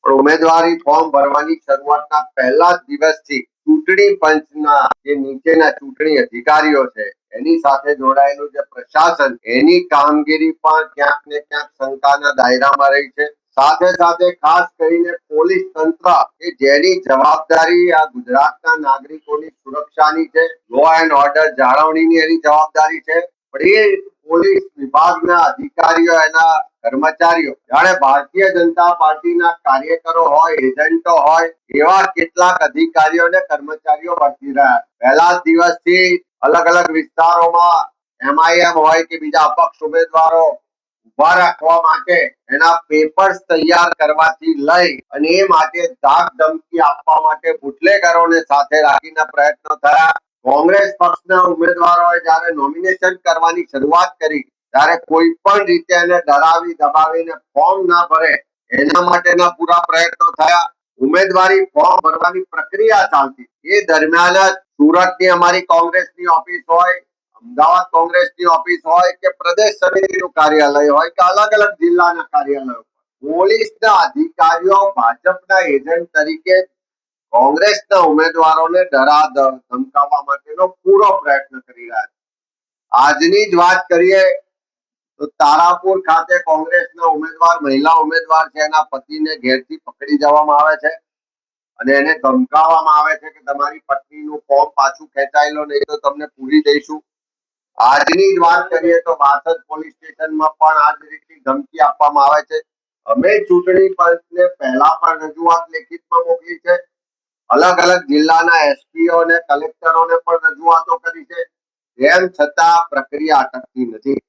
પણ ઉમેદવારી ફોર્મ ભરવાની શરૂઆતના પહેલા જ દિવસથી ચૂંટણી પંચના જે નીચેના ચૂંટણી અધિકારીઓ છે એની સાથે જોડાયેલું જે પ્રશાસન એની કામગીરી પણ ક્યાંક ને ક્યાંક શંકાના દાયરામાં રહી છે। સાથે સાથે ખાસ કરીને પોલીસ તંત્ર કે જેની જવાબદારી આ ગુજરાતના નાગરિકોની સુરક્ષાની છે, લો એન્ડ ઓર્ડર જાળવણીની એની જવાબદારી છે, પણ એ પોલીસ વિભાગના અધિકારીઓ એના કર્મચારીઓ જાણે ભારતીય જનતા પાર્ટીના કાર્યકરો હોય, એજન્ટો હોય એવા કેટલાક અધિકારીઓ અને કર્મચારીઓ વર્તી રહ્યા છે। પહેલા દિવસથી અલગ અલગ વિસ્તારોમાં MIM હોય કે બીજા અપક્ષ ઉમેદવારો ઉભા રાખવા માટે એના પેપર્સ તૈયાર કરવાથી લઈ અને એ માટે ધાક ધમકી આપવા માટે બુટલેગરોને સાથે રાખીને પ્રયત્નો થયા। કોંગ્રેસ પક્ષના ઉમેદવારોએ જ્યારે નોમિનેશન કરવાની શરૂઆત કરી ત્યારે કોઈ પણ રીતે એને ડરાવી દબાવીને ફોર્મ ના ભરે એના માટેના પૂરા પ્રયત્નો થયા। ઉમેદવારી ફોર્મ ભરવાની પ્રક્રિયા ચાલતી એ દરમિયાન જ સુરતની અમારી કોંગ્રેસની ઓફિસ હોય, અમદાવાદ કોંગ્રેસની ઓફિસ હોય કે પ્રદેશ સમિતિનું કાર્યાલય હોય કે અલગ અલગ જિલ્લાના કાર્યાલયો પોલીસના અધિકારીઓ ભાજપના એજન્ટ તરીકે કોંગ્રેસના ઉમેદવારોને ધમકાવવા માટેનો પૂરો પ્રયત્ન કરી રહ્યા છે। આજની જ વાત કરીએ તો તારાપુર ખાતે કોંગ્રેસના ઉમેદવાર મહિલા ઉમેદવાર છે એના પતિને ઘેરથી પકડી જવામાં આવે છે અને એને ધમકાવવામાં આવે છે કે તમારી પત્નીનું ફોર્મ પાછું ખેંચાઈ લો નહીં તો તમને પૂરી દઈશું। આજની જ વાત કરીએ તો વાસદ પોલીસ સ્ટેશનમાં પણ આ જ રીતની ધમકી આપવામાં આવે છે। અમે ચૂંટણી પંચને પહેલા પણ રજૂઆત લેખિતમાં મોકલી છે, અલગ અલગ જિલ્લાના એસપીઓ અને કલેક્ટરોને પણ રજૂઆતો કરી છે, તેમ છતાં પ્રક્રિયા અટકતી નથી।